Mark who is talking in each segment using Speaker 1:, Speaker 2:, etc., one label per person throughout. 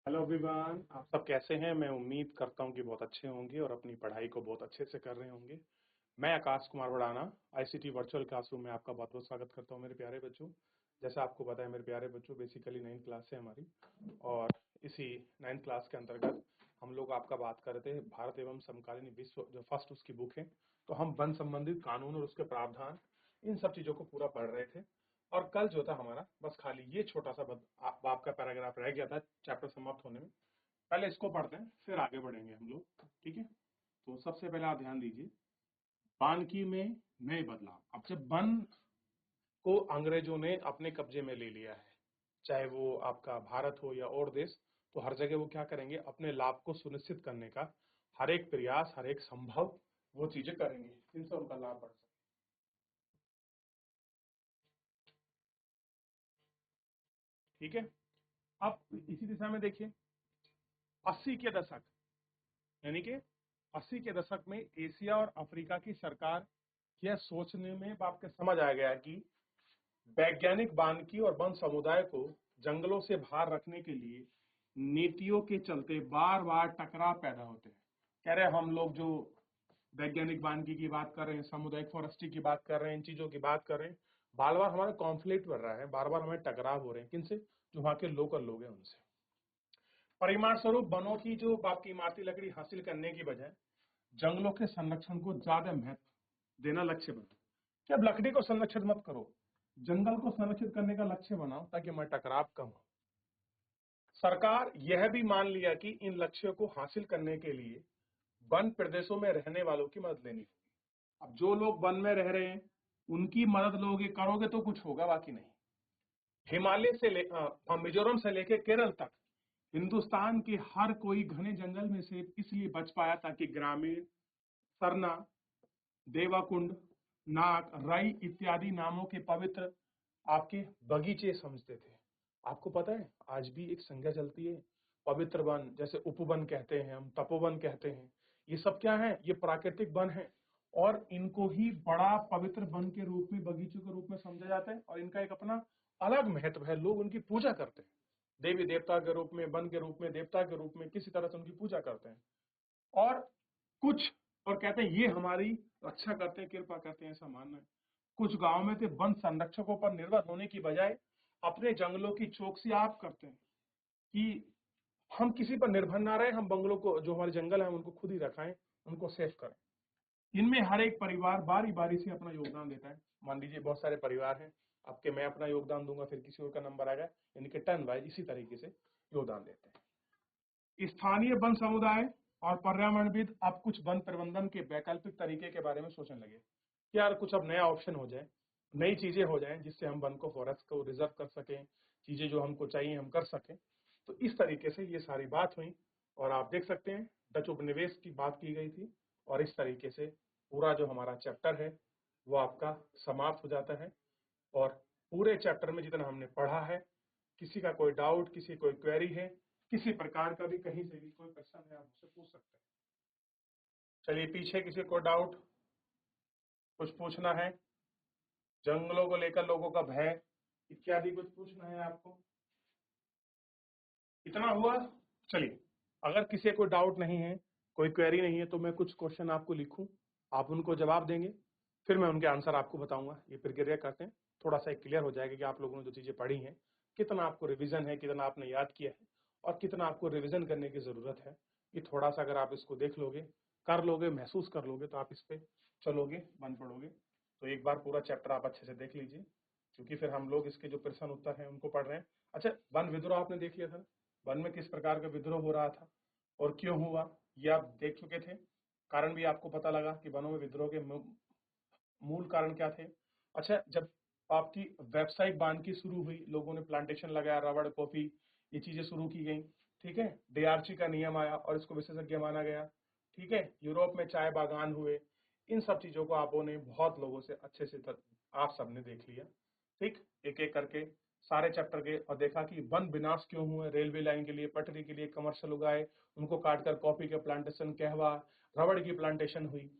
Speaker 1: Hello everyone, आप सब कैसे हैं। मैं उम्मीद करता हूं कि बहुत अच्छे होंगे और अपनी पढ़ाई को बहुत अच्छे से कर रहे होंगे। मैं Akash Kumar Bhadana ICT virtual classroom में आपका बहुत बहुत स्वागत करता हूं मेरे प्यारे बच्चों। जैसा आपको पता है मेरे प्यारे बच्चों, बेसिकली 9th क्लास है हमारी और इसी 9th क्लास के अंतर्गत हम लोग आपका बात कर रहे थे भारत एवं समकालीन विश्व, जो फर्स्ट उसकी बुक है। तो हम वन संबंधित कानून और उसके प्रावधान, इन सब चीज़ों को पूरा पढ़ रहे थे। और कल जो था हमारा बस खाली ये छोटा सा आपका पैराग्राफ रह गया था चैप्टर समाप्त होने में। पहले इसको पढ़ते हैं, फिर आगे बढ़ेंगे हम लोग, ठीक है। तो सबसे पहले आप ध्यान दीजिए, बानकी में नए बदलाव। अब जब वन को अंग्रेजों ने अपने कब्जे में ले लिया है, चाहे वो आपका भारत हो या और देश, तो हर जगह वो क्या करेंगे, अपने लाभ को सुनिश्चित करने का हर एक प्रयास, हर एक संभव वो चीजें करेंगे जिनसे उनका लाभ बढ़ सके। ठीक है। अब इसी दिशा में देखिए, 80 के दशक, यानी कि 80 के दशक में एशिया और अफ्रीका की सरकार यह सोचने में आपके समझ आ गया कि वैज्ञानिक वानिकी और वन समुदाय को जंगलों से बाहर रखने के लिए नीतियों के चलते बार बार टकराव पैदा होते हैं। कह रहे हैं हम लोग जो वैज्ञानिक वानिकी की बात कर रहे हैं, सामुदायिक फॉरेस्ट्री की बात कर रहे हैं, इन चीजों की बात कर रहे हैं, बार बार हमारा कॉन्फ्लिक्ट बढ़ रहा है, बार बार हमें टकराव हो रहे हैं। किनसे? जो वहां के लोकल लोग हैं उनसे। परिणाम स्वरूप वनों की जो आपकी इमारती लकड़ी हासिल करने की बजाय जंगलों के संरक्षण को ज्यादा महत्व देना लक्ष्य बना कि अब लकड़ी को संरक्षित मत करो, जंगल को संरक्षित करने का लक्ष्य बनाओ ताकि हमारा टकराव कम हो। सरकार यह भी मान लिया कि इन लक्ष्यों को हासिल करने के लिए वन प्रदेशों में रहने वालों की मदद लेनी होगी। अब जो लोग वन में रह रहे हैं उनकी मदद लोगे, करोगे तो कुछ होगा, बाकी नहीं। हिमालय से मिजोरम से लेकर केरल तक हिंदुस्तान के हर कोई घने जंगल में से इसलिए बच पाया ताकि ग्रामीण सरना, देवाकुंड, नाग, राई इत्यादि नामों के पवित्र आपके बगीचे समझते थे। आपको पता है आज भी एक संज्ञा चलती है पवित्र वन, जैसे उपवन कहते हैं, हम तपोवन कहते हैं। ये सब क्या है? ये प्राकृतिक वन है और इनको ही बड़ा पवित्र वन के रूप में, बगीचों के रूप में समझा जाता है और इनका एक अपना अलग महत्व है। लोग उनकी पूजा करते हैं, देवी देवता के रूप में, वन के रूप में, देवता के रूप में, किसी तरह से उनकी पूजा करते हैं। और कुछ और कहते हैं ये हमारी रक्षा करते हैं, कृपा करते हैं, ऐसा मानना है। कुछ गांव में थे वन संरक्षकों पर निर्भर होने की बजाय अपने जंगलों की चौकसी आप करते हैं कि हम किसी पर निर्भर ना रहे, हम बंगलों को, जो हमारे जंगल है उनको खुद ही रखाएं, उनको सेफ करें। इनमें हर एक परिवार बारी बारी से अपना योगदान देता है। मान लीजिए बहुत सारे परिवार हैं आपके, मैं अपना योगदान दूंगा, फिर किसी और का नंबर आएगा, यानी कि टर्न वाइज इसी तरीके से योगदान देते हैं। स्थानीय वन समुदाय और पर्यावरणविद अब कुछ वन प्रबंधन के वैकल्पिक तरीके के बारे में सोचने लगे कि यार कुछ अब नया ऑप्शन हो जाए, नई चीजें हो जाएं जिससे हम वन को, फॉरेस्ट को रिजर्व कर सकें, चीजें जो हमको चाहिए हम कर सकें। तो इस तरीके से ये सारी बात हुई और आप देख सकते हैं डच उपनिवेश की बात की गई थी और इस तरीके से पूरा जो हमारा चैप्टर है वो आपका समाप्त हो जाता है। और पूरे चैप्टर में जितना हमने पढ़ा है, किसी का कोई डाउट, किसी कोई क्वेरी है, किसी प्रकार का भी कहीं से भी कोई प्रश्न है, आप मुझसे पूछ सकते हैं। चलिए, पीछे किसी को डाउट, कुछ पूछना है, जंगलों को लेकर लोगों का भय इत्यादि कुछ पूछना है आपको? इतना हुआ। चलिए, अगर किसी को डाउट नहीं है, कोई क्वेरी नहीं है, तो मैं कुछ क्वेश्चन आपको लिखूं, आप उनको जवाब देंगे, फिर मैं उनके आंसर आपको बताऊंगा। ये प्रक्रिया करते हैं, थोड़ा सा क्लियर हो जाएगा कि आप लोगों ने जो चीजें पढ़ी हैं कितना आपको रिवीजन है, कितना आपने याद किया है और कितना आपको रिवीजन करने की जरूरत है। ये थोड़ा सा अगर आप इसको देख लोगे, कर लोगे, महसूस कर लोगे, तो आप इस पे चलोगे, बन पड़ोगे। तो एक बार पूरा चैप्टर आप अच्छे से देख लीजिए, क्योंकि फिर हम लोग इसके जो प्रश्न उत्तर हैं उनको पढ़ रहे हैं। अच्छा, वन विद्रोह आपने देख लिया था, वन में किस प्रकार का विद्रोह हो रहा था और क्यों हुआ, ये आप देख चुके थे। कारण भी आपको पता लगा कि वनों में विद्रोह के मूल कारण क्या थे। अच्छा, जब आपकी वेबसाइट बांध की शुरू हुई, लोगों ने प्लांटेशन लगाया, रबड़, कॉफी, ये चीजें शुरू की गई। ठीक है, डीआरसी का नियम आया और इसको विशेषज्ञ माना गया। ठीक है, यूरोप में चाय बागान हुए। इन सब चीजों को आपने बहुत लोगों से अच्छे से आप सबने देख लिया। ठीक, एक एक करके सारे चैप्टर के, और देखा कि वन विनाश क्यों हुए। रेलवे लाइन के लिए, पटरी के लिए कमर्शियल उगाए, उनको काटकर कॉफी के प्लांटेशन, कहवा, रबड़ की प्लांटेशन हुई।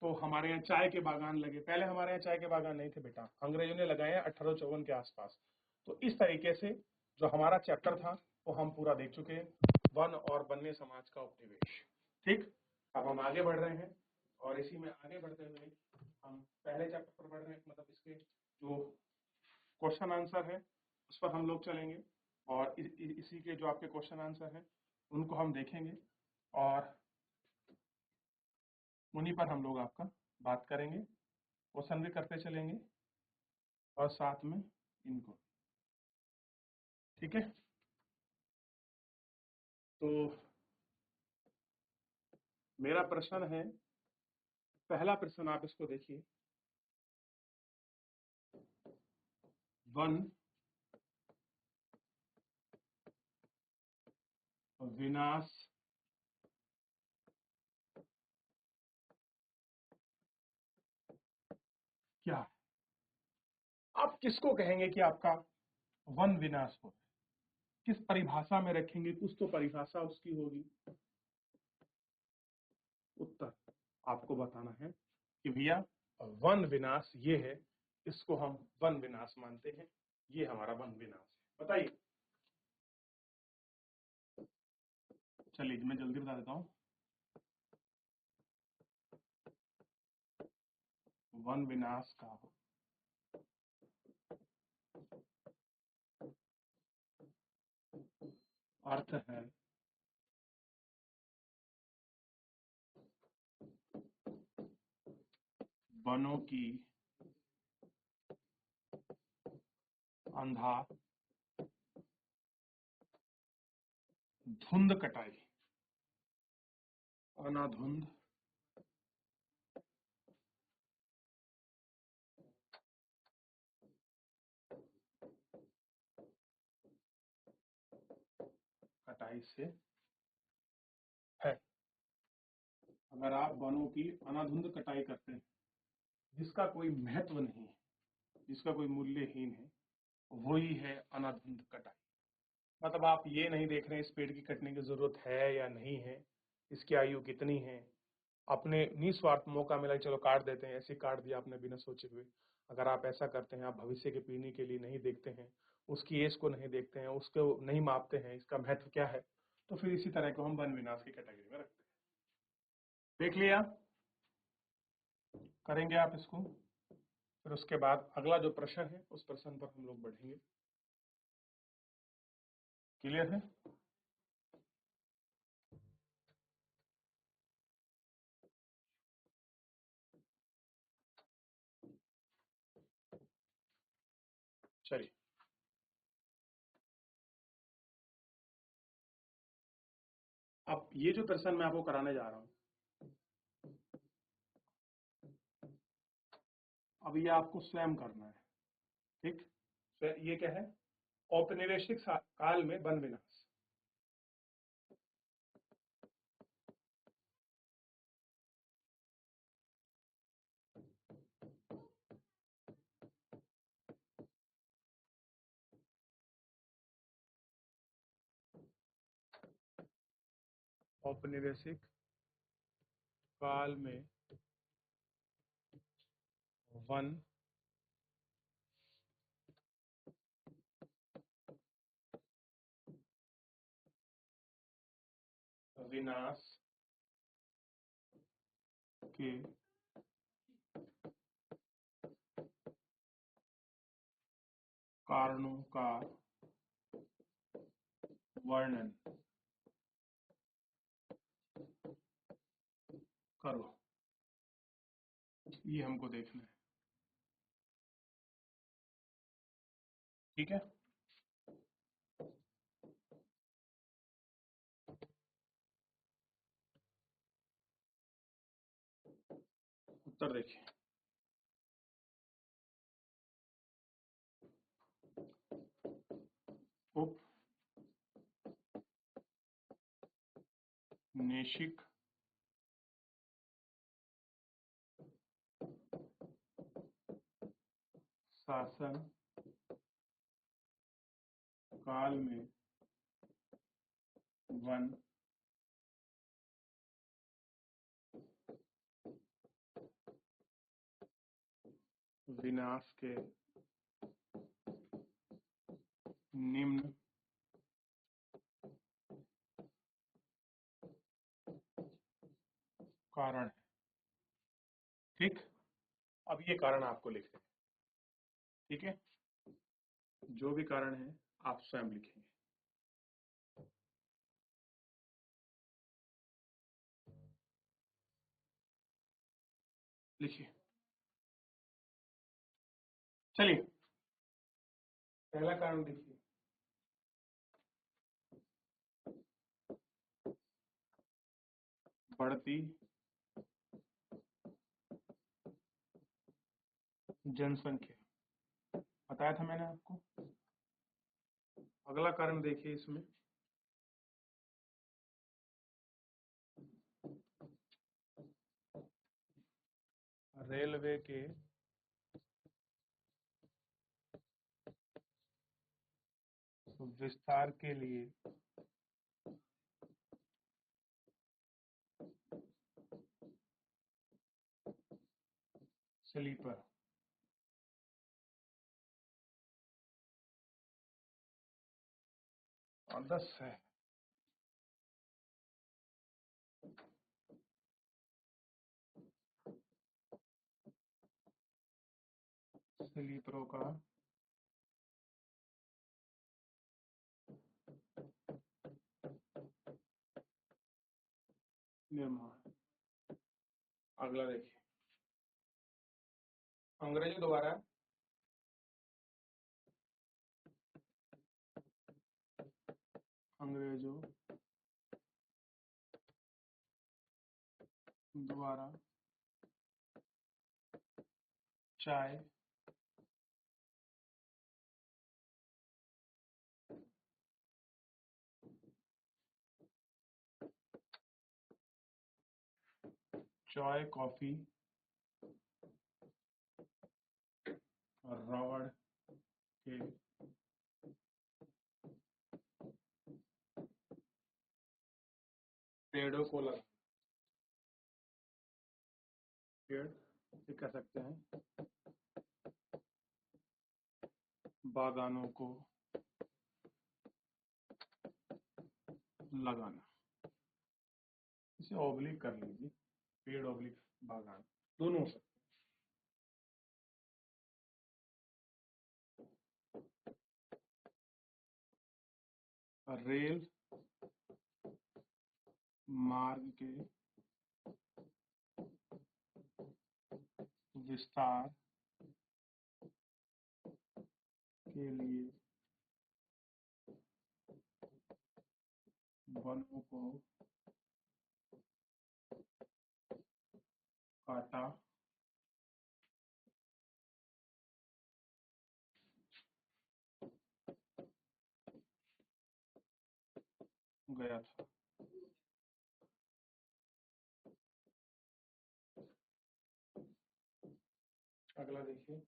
Speaker 1: तो हमारे यहाँ चाय के बागान लगे। पहले हमारे यहाँ चाय के बागान नहीं थे बेटा, अंग्रेजों ने लगाए हैं 1854 के आसपास। तो इस तरीके से जो हमारा चैप्टर था वो हम पूरा देख चुके हैं। वन और वन्य समाज का उपनिवेश। ठीक, अब हम आगे बढ़ रहे हैं और इसी में आगे बढ़ते हुए हम पहले चैप्टर पर बढ़ रहे हैं, मतलब इसके जो क्वेश्चन आंसर है उस पर हम लोग चलेंगे और इसी के जो आपके क्वेश्चन आंसर हैं उनको हम देखेंगे और उन्हीं पर हम लोग आपका बात करेंगे, क्वेश्चन भी करते चलेंगे और साथ में इनको। ठीक है, तो मेरा प्रश्न है, पहला प्रश्न आप इसको देखिए, वन विनाश क्या है? आप किसको कहेंगे कि आपका वन विनाश हो? किस परिभाषा में रखेंगे? कुछ तो परिभाषा उसकी होगी। उत्तर आपको बताना है कि भैया वन विनाश ये है, इसको हम वन विनाश मानते हैं, ये हमारा वन विनाश है। बताइए। चलिए मैं जल्दी बता देता हूं। वन विनाश का अर्थ है वनों की अंधा धुंध कटाई, अनाधुंध कटाई से है। अगर आप वनों की अनाधुंध कटाई करते हैं जिसका कोई महत्व नहीं है, जिसका कोई मूल्यहीन है, वही है अनाधुंध कटाई। मतलब आप ये नहीं देख रहे हैं इस पेड़ की कटने की जरूरत है या नहीं है, इसकी आयु कितनी है, अपने निस्वार्थ मौका मिला चलो काट देते हैं, ऐसे काट दिया आपने बिना सोचे हुए। अगर आप ऐसा करते हैं, आप भविष्य के पीढ़ी के लिए नहीं देखते हैं, उसकी एज को नहीं देखते हैं, उसको नहीं मापते हैं इसका महत्व क्या है, तो फिर इसी तरह को हम वन विनाश की कैटेगरी में रखते हैं। देख लिया, करेंगे आप इसको, फिर उसके बाद अगला जो प्रश्न है उस प्रश्न पर हम लोग बढ़ेंगे। क्लियर है? चलिए, अब ये जो प्रश्न मैं आपको कराने जा रहा हूं, अब ये आपको स्वयं करना है। ठीक, ये क्या है? औपनिवेशिक काल में वन विनाश। औपनिवेशिक काल में वन विनाश के कारणों का वर्णन करो, ये हमको देखना है। ठीक है, उत्तर देखिए। उपनिवेशिक शासन काल में वन विनाश के निम्न कारण है। ठीक, अब ये कारण आपको लिखने हैं। ठीक है, जो भी कारण है आप स्वयं लिखेंगे। लिखिए। चलिए, पहला कारण देखिए। बढ़ती जनसंख्या, बताया था मैंने आपको। अगला कारण देखिए इसमें, रेलवे के विस्तार के लिए स्लीपर और 10 है। स्लीपरों का निर्माण। अगला देखिए, अंग्रेजों द्वारा चाय कॉफी और रबड़ के पेड़ों को लगा, पेड़ ये कह सकते हैं बागानों को लगाना। इसे ऑब्लिक कर लीजिए, पेड़ ऑब्लिक बागान दोनों हो सकते हैं। रेल मार्ग के विस्तार के लिए वनों को काटा गया था। अगला देखिए,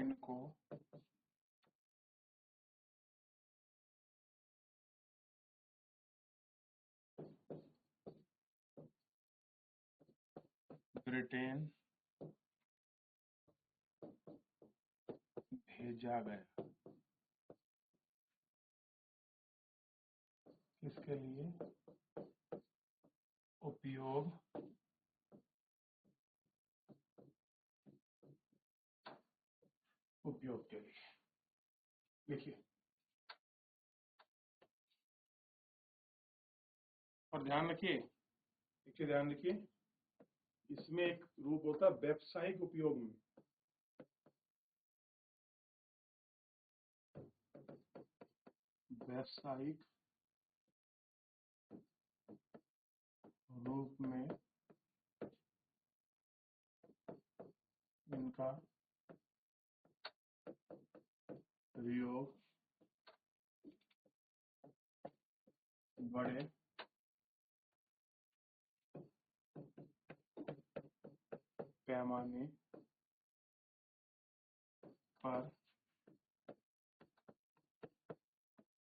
Speaker 1: इनको ब्रिटेन भेजा गया। किसके लिए? उपयोग के लिए। लिखिए, और ध्यान रखिए, एक चीज ध्यान रखिए, इसमें एक रूप होता है व्यावसायिक उपयोग में। व्यावसायिक रूप में इनका प्रयोग बड़े पैमाने पर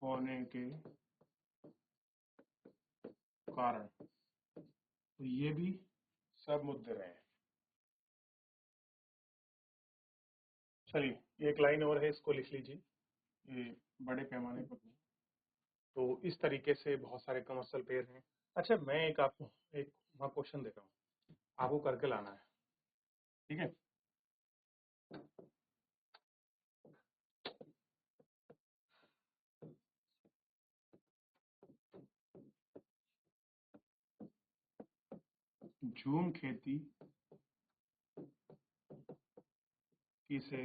Speaker 1: होने के कारण। तो ये भी सब मुद्दे रहे हैं। चलिए, एक लाइन और है, इसको लिख लीजिए। ये बड़े पैमाने पर तो इस तरीके से बहुत सारे कमर्शियल पेयर हैं। अच्छा, मैं एक आपको एक वहाँ क्वेश्चन दे रहा हूँ, आपको करके लाना है, ठीक है? झूम खेती किसे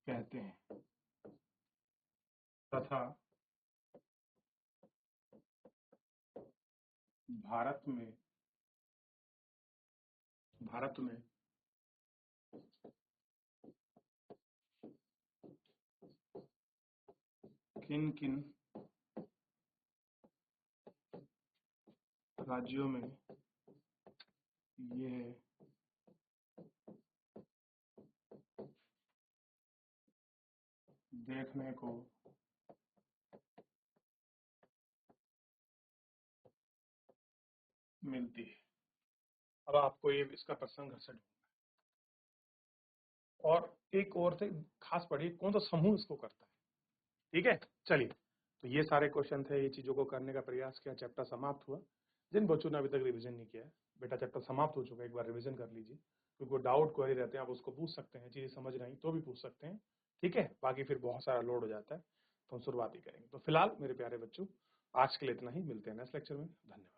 Speaker 1: कहते हैं तथा भारत में किन किन राज्यों में यह देखने को मिलती है। अब आपको ये इसका प्रसंग घर से ढूंढना है। और एक और से खास पढ़िए कौन सा समूह इसको करता है, ठीक है? चलिए, तो ये सारे क्वेश्चन थे, ये चीजों को करने का प्रयास किया, चैप्टर समाप्त हुआ। जिन बच्चों ने अभी तक रिवीजन नहीं किया है, बेटा चैप्टर समाप्त हो चुका है, एक बार रिवीजन कर लीजिए, क्योंकि वो डाउट क्वेरी रहते हैं, आप उसको पूछ सकते हैं, चीजें समझ नहीं तो भी पूछ सकते हैं, ठीक है? बाकी फिर बहुत सारा लोड हो जाता है, तो हम शुरुआत ही करेंगे। तो फिलहाल मेरे प्यारे बच्चों, आज के लिए इतना ही, मिलते हैं नेक्स्ट लेक्चर में। धन्यवाद।